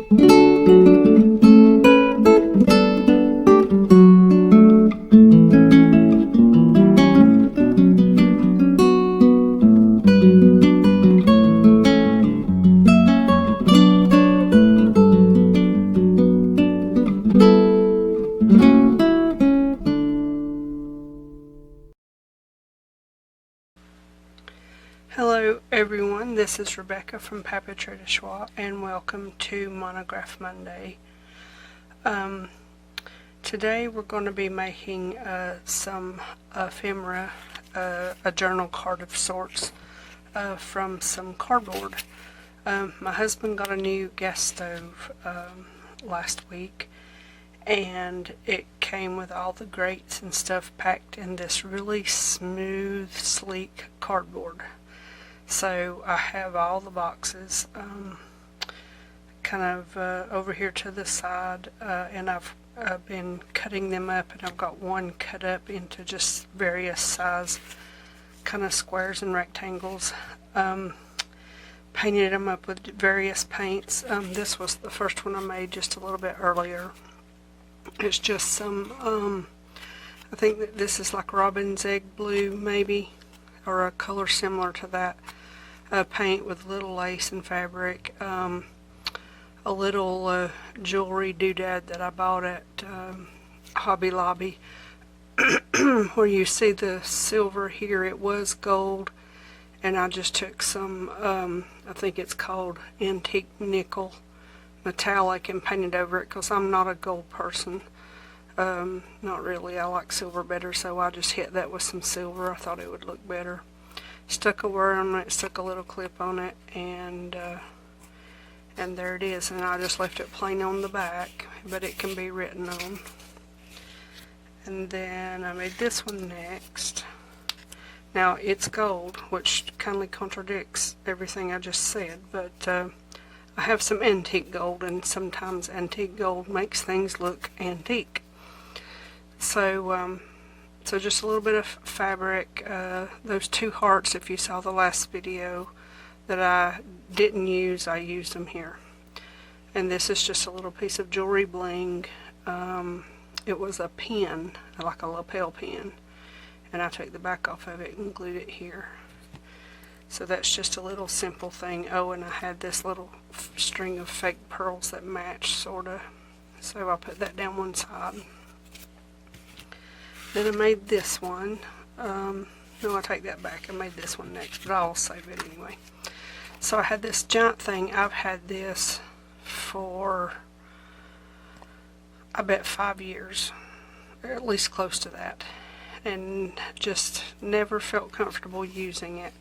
Hello everyone, this is Rebecca from Papeterie de Choix and welcome to Monograph Monday. Today we're going to be making some ephemera, a journal card of sorts, from some cardboard. My husband got a new gas stove last week, and it came with all the grates and stuff packed in this really smooth, sleek cardboard. So I have all the boxes kind of over here to the side, and I've been cutting them up, and I've got one cut up into just various size kind of squares and rectangles. Painted them up with various paints. This was the first one I made just a little bit earlier. It's just some, I think that this is like robin's egg blue maybe, or a color similar to that. Paint with little lace and fabric, a little jewelry doodad that I bought at Hobby Lobby. Where you see the silver here, it was gold, and I just took some, I think it's called antique nickel metallic, and painted over it because I'm not a gold person. Not really. I like silver better, so I just hit that with some silver. I thought it would look better. Stuck a word on it, stuck a little clip on it, and there it is. And I just left it plain on the back, but it can be written on. And then I made this one next. Now it's gold, which kind of contradicts everything I just said, but I have some antique gold, and sometimes antique gold makes things look antique. So just a little bit of fabric. Those two hearts, if you saw the last video that I didn't use, I used them here. And this is just a little piece of jewelry bling. It was a pin, like a lapel pin, and I took the back off of it and glued it here. So that's just a little simple thing. Oh, and I had this little string of fake pearls that match, sorta. So I put that down one side. Then I made this one. No, I take that back. I made this one next, but I'll save it anyway. So I had this giant thing. I've had this for, I bet, 5 years, or at least close to that, and just never felt comfortable using it.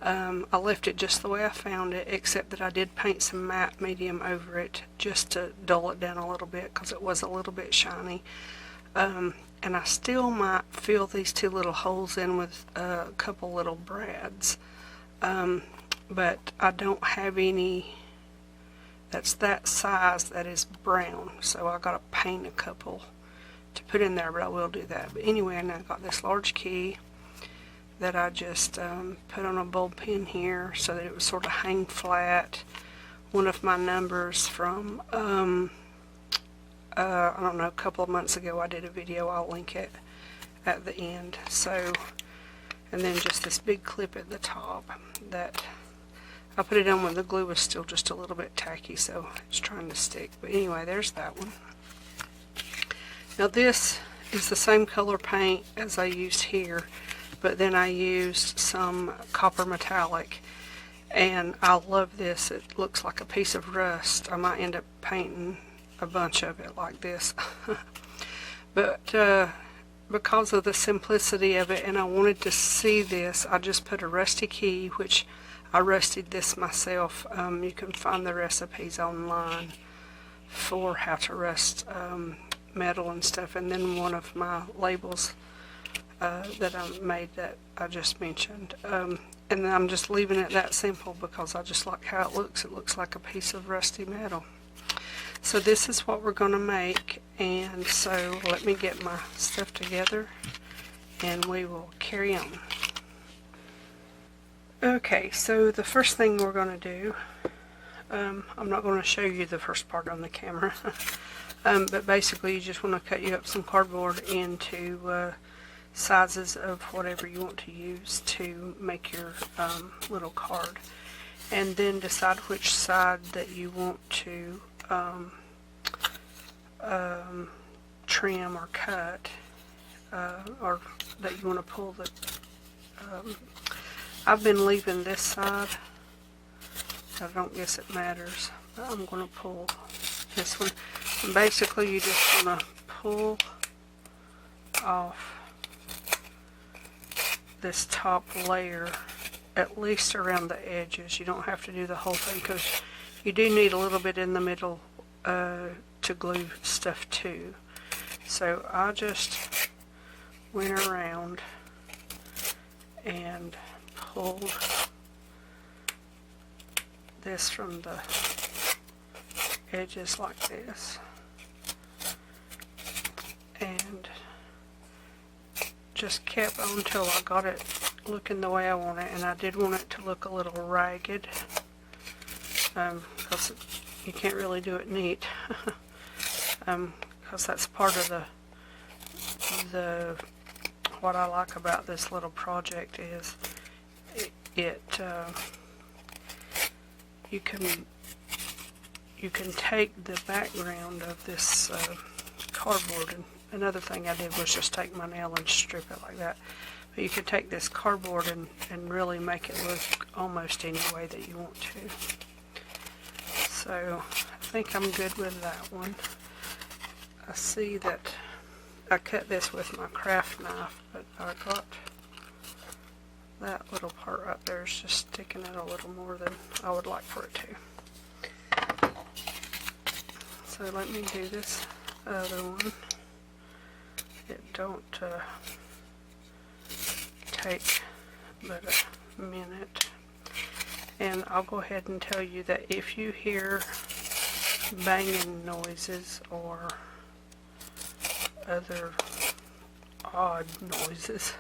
I left it just the way I found it, except that I did paint some matte medium over it just to dull it down a little bit because it was a little bit shiny. And I still might fill these two little holes in with a couple little brads, but I don't have any that's that size that is brown, so I gotta paint a couple to put in there, but I will do that. But anyway, and I got this large key that I just put on a bulb pin here so that it would sort of hang flat. One of my numbers from I don't know, a couple of months ago I did a video. I'll link it at the end. So, and then just this big clip at the top that I put it on when the glue was still just a little bit tacky, so it's trying to stick. But anyway, there's that one. Now this is the same color paint as I used here, but then I used some copper metallic, and I love this. It looks like a piece of rust. I might end up painting a bunch of it like this. But because of the simplicity of it, and I wanted to see this, I just put a rusty key, which I rusted this myself. You can find the recipes online for how to rust metal and stuff, and then one of my labels that I made that I just mentioned. And I'm just leaving it that simple because I just like how it looks. It looks like a piece of rusty metal. So this is what we're going to make, and so let me get my stuff together and we will carry on. Okay, so the first thing we're going to do, I'm not going to show you the first part on the camera. But basically you just want to cut you up some cardboard into sizes of whatever you want to use to make your little card. And then decide which side that you want to trim or cut, or that you want to pull the... I've been leaving this side. I don't guess it matters, but I'm going to pull this one. And basically you just want to pull off this top layer, at least around the edges. You don't have to do the whole thing, because you do need a little bit in the middle to glue stuff to. So I just went around and pulled this from the edges like this, and just kept on till I got it looking the way I want it. And I did want it to look a little ragged, because you can't really do it neat, because that's part of the what I like about this little project is you can take the background of this cardboard, and another thing I did was just take my nail and strip it like that. But you can take this cardboard and really make it look almost any way that you want to. So I think I'm good with that one. I see that I cut this with my craft knife, but I got that little part right there is just sticking it a little more than I would like for it to. So let me do this other one. It don't take but a minute. And I'll go ahead and tell you that if you hear banging noises or other odd noises,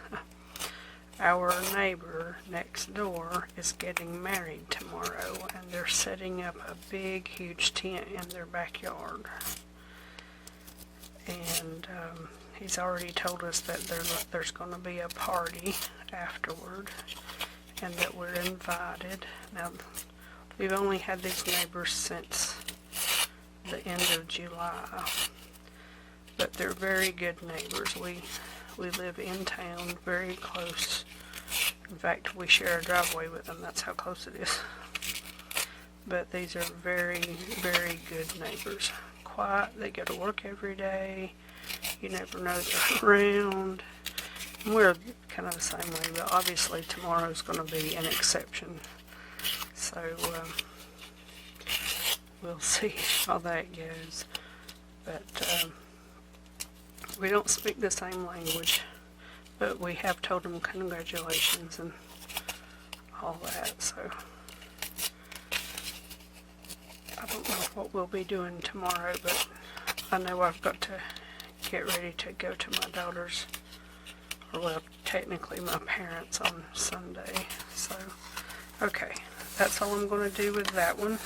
our neighbor next door is getting married tomorrow, and they're setting up a big, huge tent in their backyard. And he's already told us that there's going to be a party afterward, and that we're invited. Now, we've only had these neighbors since the end of July, but they're very good neighbors. We live in town, very close. In fact, we share a driveway with them. That's how close it is. But these are very, very good neighbors. Quiet. They go to work every day. You never know they're around. And we're kind of the same way, but obviously tomorrow's going to be an exception. So we'll see how that goes. But we don't speak the same language, but we have told them congratulations and all that. So I don't know what we'll be doing tomorrow, but I know I've got to get ready to go to my daughter's, or well, technically my parents' on Sunday. So, okay, that's all I'm going to do with that one.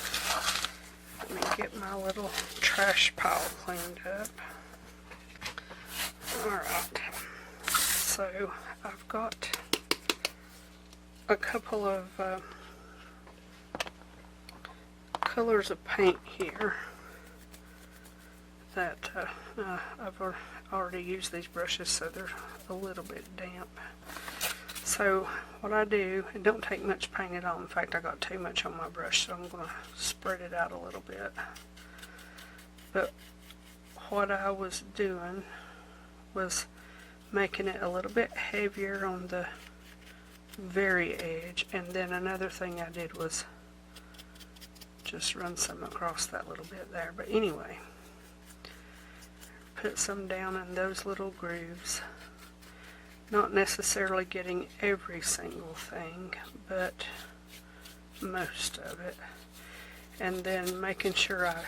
Let me get my little trash pile cleaned up. Alright, so I've got a couple of colors of paint here that I've already used these brushes, so they're a little bit damp. So what I do, it don't take much paint at all. In fact, I got too much on my brush, so I'm going to spread it out a little bit. But what I was doing was making it a little bit heavier on the very edge, and then another thing I did was just run some across that little bit there. But anyway, put some down in those little grooves, not necessarily getting every single thing, but most of it, and then making sure I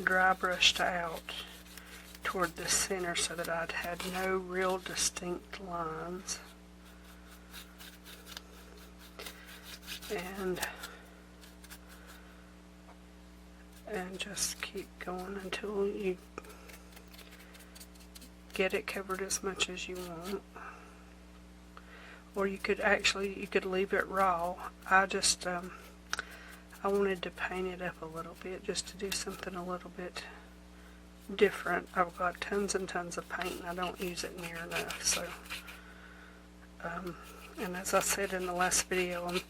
dry brushed out toward the center so that I'd had no real distinct lines. And and just keep going until you get it covered as much as you want. Or you could leave it raw. I wanted to paint it up a little bit, just to do something a little bit different. I've got tons and tons of paint and I don't use it near enough, so and as I said in the last video, I'm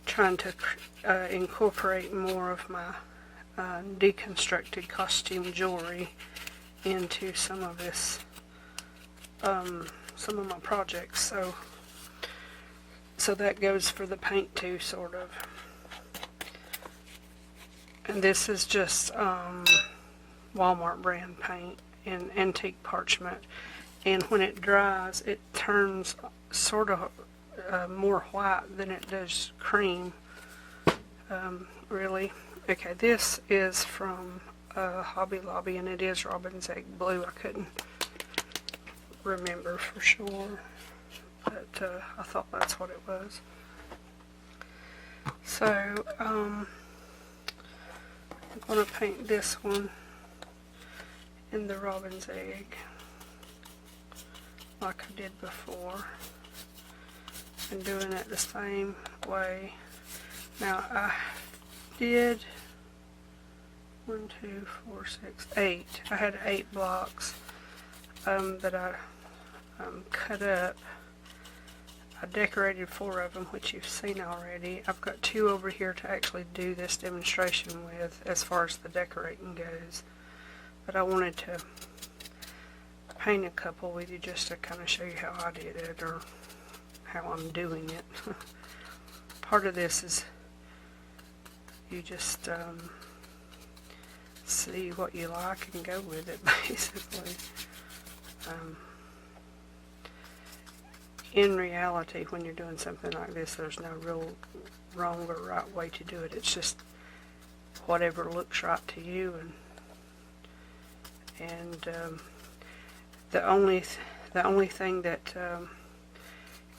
trying to incorporate more of my deconstructed costume jewelry into some of this, some of my projects, so that goes for the paint too, sort of. And this is just Walmart brand paint in antique parchment, and when it dries it turns sort of more white than it does cream, really. Okay, this is from Hobby Lobby and it is Robin's Egg Blue. I couldn't remember for sure, but I thought that's what it was. So I'm going to paint this one in the Robin's Egg like I did before, and doing it the same way. Now I did 1, 2, 4, 6, 8. I had 8 blocks that I cut up. I decorated 4 of them, which you've seen already. I've got 2 over here to actually do this demonstration with as far as the decorating goes. But I wanted to paint a couple with you just to kind of show you how I did it, or how I'm doing it. Part of this is you just see what you like and go with it, basically. In reality, when you're doing something like this, there's no real wrong or right way to do it. It's just whatever looks right to you, and the only thing that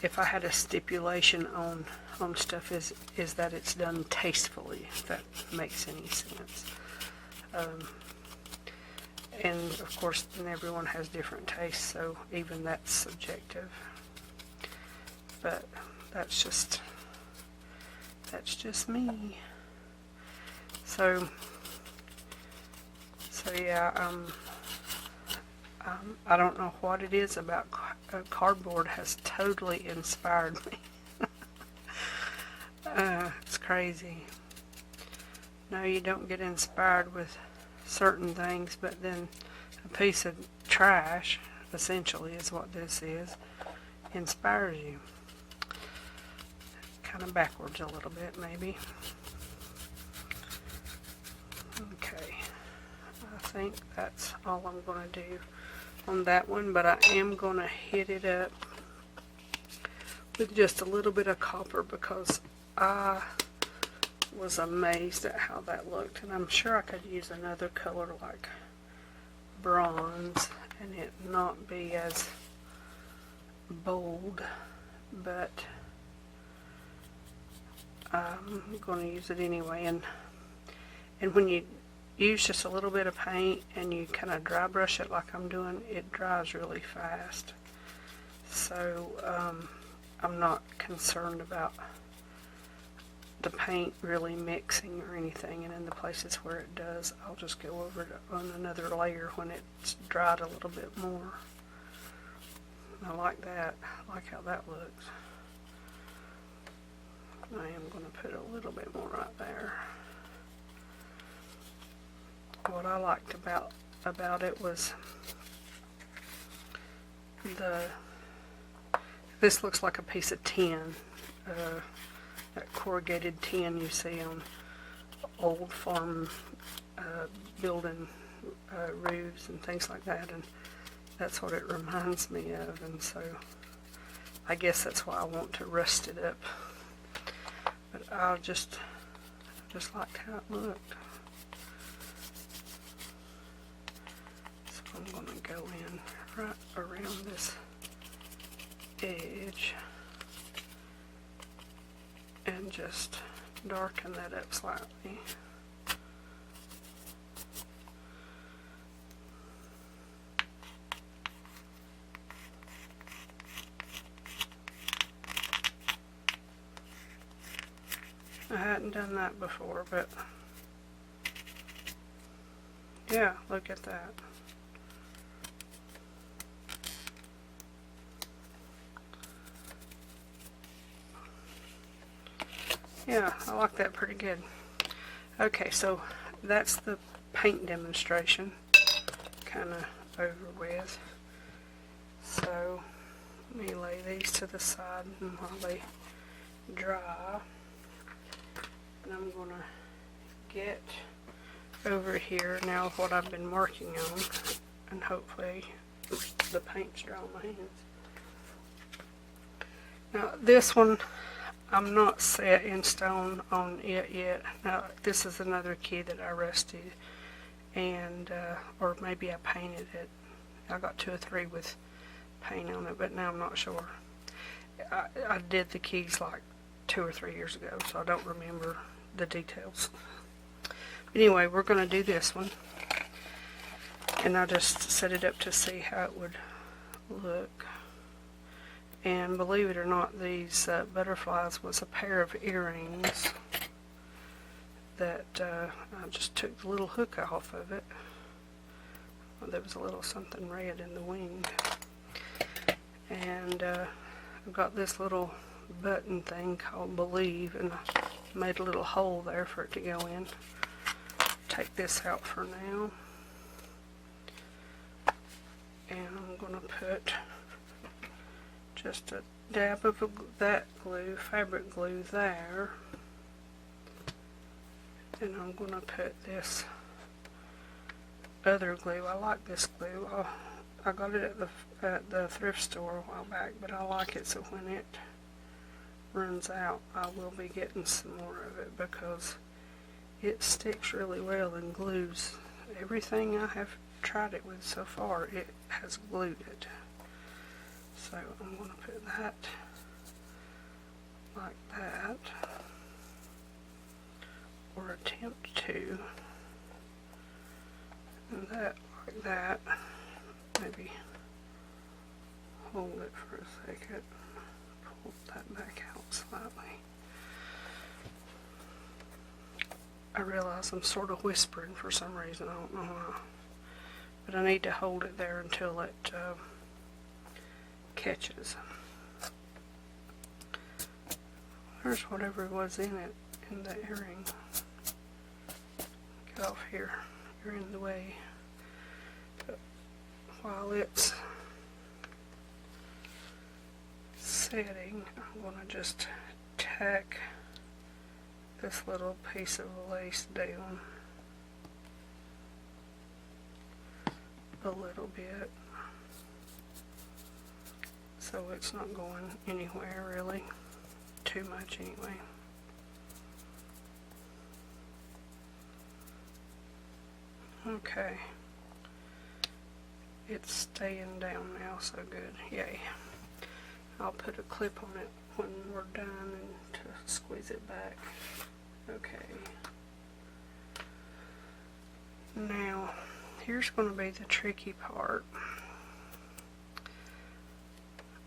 if I had a stipulation on stuff is that it's done tastefully, if that makes any sense. And of course, then everyone has different tastes, so even that's subjective. But that's just me. So yeah, I don't know what it is about cardboard has totally inspired me. It's crazy. No, you don't get inspired with certain things, but then a piece of trash, essentially, is what this is, inspires you. Kind of backwards a little bit, maybe. Okay, I think that's all I'm going to do on that one, but I am going to hit it up with just a little bit of copper because I was amazed at how that looked, and I'm sure I could use another color like bronze and it not be as bold, but I'm going to use it anyway. And when you use just a little bit of paint and you kind of dry brush it like I'm doing, it dries really fast. So I'm not concerned about the paint really mixing or anything, and in the places where it does, I'll just go over it on another layer when it's dried a little bit more. I like that. I like how that looks. I am going to put a little bit more right there. What I liked about it was this looks like a piece of tin, that corrugated tin you see on old farm building roofs and things like that, and that's what it reminds me of, and so I guess that's why I want to rust it up. But I just liked how it looked. So I'm going to go in right around this edge and just darken that up slightly. hadn't done that before, but yeah, look at that. Yeah, I like that pretty good. Okay, so that's the paint demonstration kind of over with. So let me lay these to the side and while they dry, and I'm going to get over here now what I've been working on, and hopefully the paint's dry on my hands. Now this one, I'm not set in stone on it yet. Now this is another key that I rusted, and or maybe I painted it. I got 2 or 3 with paint on it, but now I'm not sure. I did the keys like 2 or 3 years ago, so I don't remember the details. But anyway, we're going to do this one, and I just set it up to see how it would look. And believe it or not, these butterflies was a pair of earrings that I just took the little hook off of it. Well, there was a little something red in the wing. And I've got this little button thing called Believe, and I made a little hole there for it to go in. Take this out for now. And I'm going to put just a dab of that glue, fabric glue there. And I'm going to put this other glue. I like this glue. I got it at the thrift store a while back, but I like it so when it runs out, I will be getting some more of it because it sticks really well and glues everything I have tried it with so far. It has glued it. So I'm going to put that like that, or attempt to, and that like that. Maybe hold it for a second, pull that back out slightly. I realize I'm sort of whispering for some reason, I don't know why, but I need to hold it there until it catches. There's whatever was in it, in the earring. Get off here, you're in the way. But while it's setting, I'm going to just tack this little piece of lace down a little bit, so it's not going anywhere really, too much anyway. Okay, it's staying down now, so good, yay. I'll put a clip on it when we're done and to squeeze it back. Okay, now here's going to be the tricky part.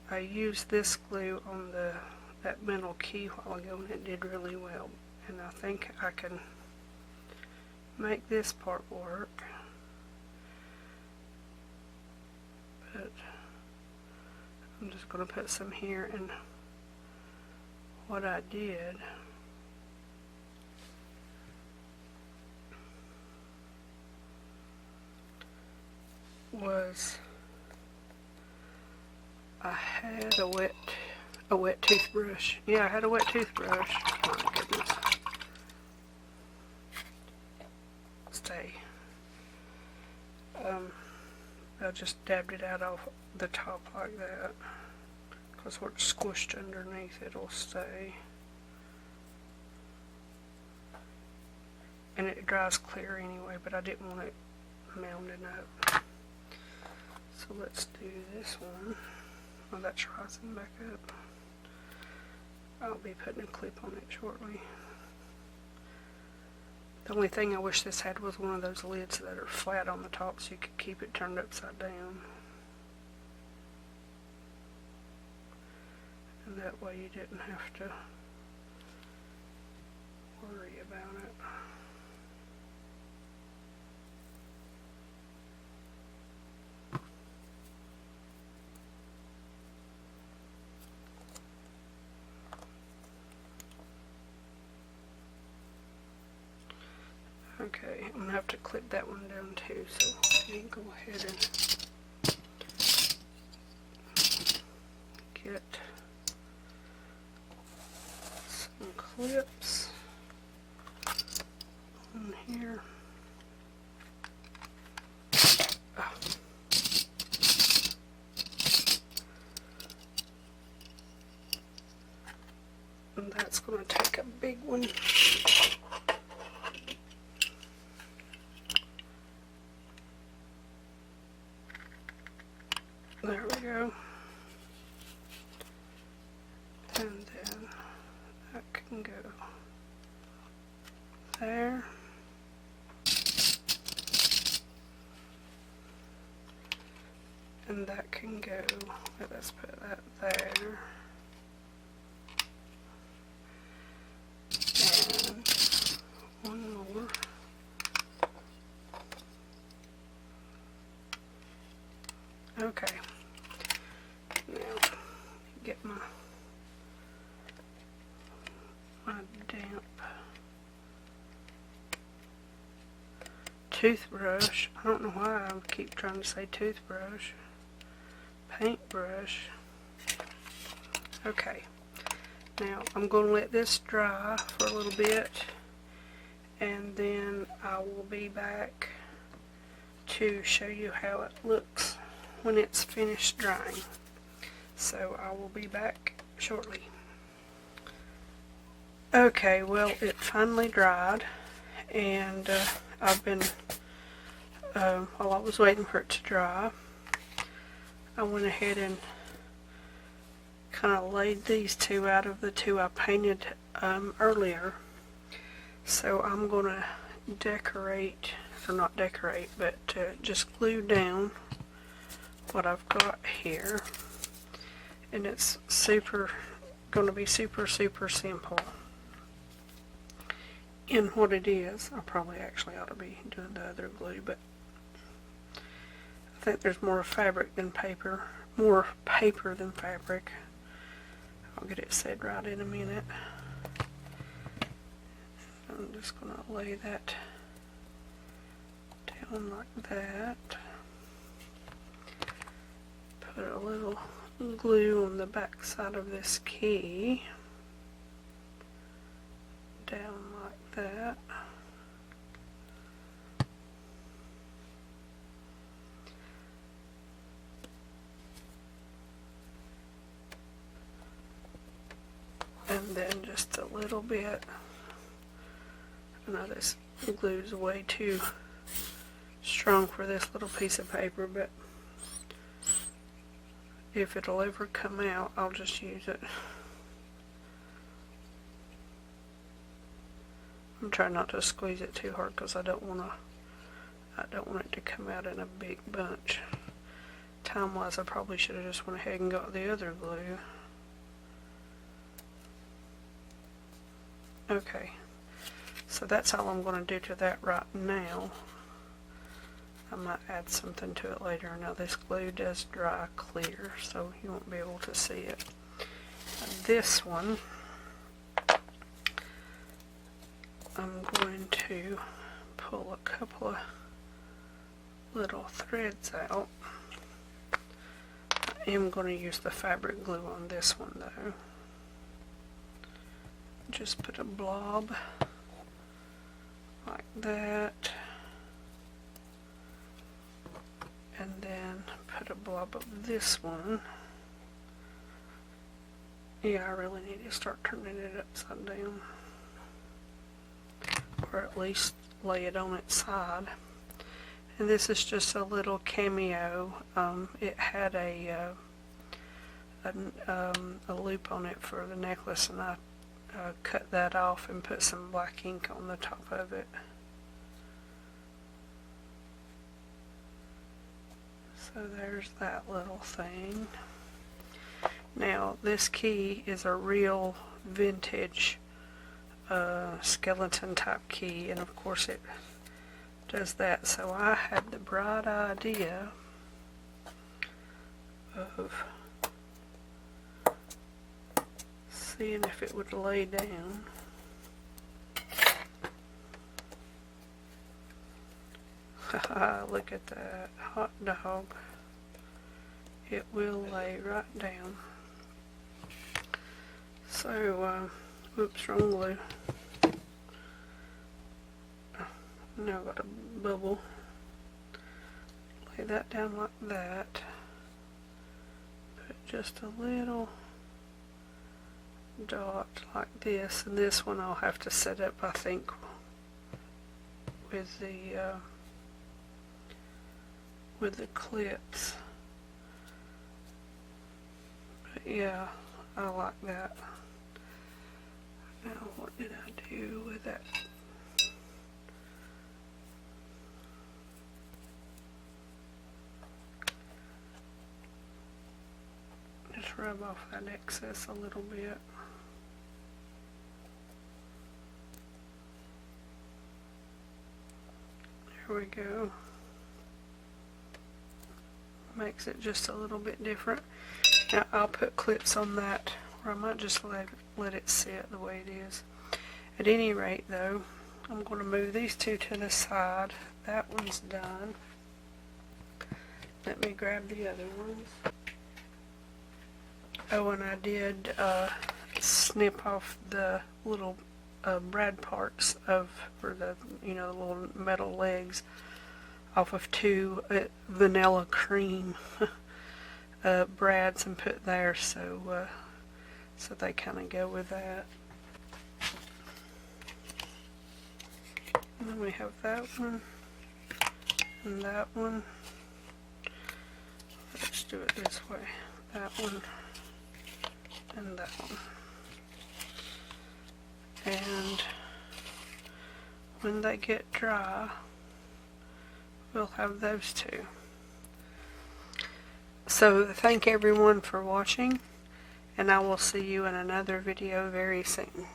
I used this glue on that metal key while ago and it did really well, and I think I can make this part work, but I'm just going to put some here, and what I did was I had a wet toothbrush. Yeah, I had a wet toothbrush. My goodness. Stay. I just dabbed it out off the top like that, because what's squished underneath it'll stay. And it dries clear anyway, but I didn't want it mounding up. So let's do this one. Oh, that's rising back up. I'll be putting a clip on it shortly. The only thing I wish this had was one of those lids that are flat on the top so you could keep it turned upside down. And that way you didn't have to worry about it. Okay, I'm gonna have to clip that one down too, so you can go ahead and get some clips on here. Oh. And that's gonna take a big one. There we go. And then that can go there. And that can go, let's put that there. And one more. Okay. Now, get my damp toothbrush. I don't know why I keep trying to say toothbrush. Paintbrush. Okay. Now, I'm going to let this dry for a little bit, and then I will be back to show you how it looks when it's finished drying. So I will be back shortly. Okay, well, it finally dried, and I've been, while I was waiting for it to dry, I went ahead and kind of laid these two out of the two I painted earlier. So I'm going to decorate, or not decorate, but just glue down what I've got here. And it's going to be super simple in what it is. I probably actually ought to be doing the other glue, but I think there's more fabric than paper. More paper than fabric. I'll get it set right in a minute. I'm just going to lay that down like that. Put a little glue on the back side of this key. Down like that. And then just a little bit. I know this glue is way too strong for this little piece of paper, but if it'll ever come out, I'll just use it. I'm trying not to squeeze it too hard because I don't want it to come out in a big bunch. Time-wise, I probably should have just went ahead and got the other glue. Okay, so that's all I'm going to do to that right now. I might add something to it later. Now this glue does dry clear, so you won't be able to see it. This one, I'm going to pull a couple of little threads out. I am going to use the fabric glue on this one though. Just put a blob like that, and then put a blob of this one. Yeah, I really need to start turning it upside down, or at least lay it on its side. And this is just a little cameo. It had a loop on it for the necklace, and I cut that off and put some black ink on the top of it. So there's that little thing. Now this key is a real vintage skeleton type key, and of course it does that. So I had the bright idea of seeing if it would lay down. Haha, look at that hot dog. It will lay right down. So, oops, wrong glue. Now I've got a bubble. Lay that down like that. Put just a little dot like this, and this one I'll have to set up, I think, with the clips. But yeah, I like that. Now what did I do with that? Just rub off that excess a little bit. There we go. Makes it just a little bit different. Now I'll put clips on that, or I might just let it sit the way it is. At any rate though, I'm going to move these two to the side. That one's done. Let me grab the other ones. Oh, and I did snip off the little brad parts of, or the, you know, the little metal legs off of two vanilla cream brads and put there, so so they kind of go with that. And then we have that one and that one. Let's do it this way. That one and that one. And when they get dry, we'll have those two. So thank everyone for watching, and I will see you in another video very soon.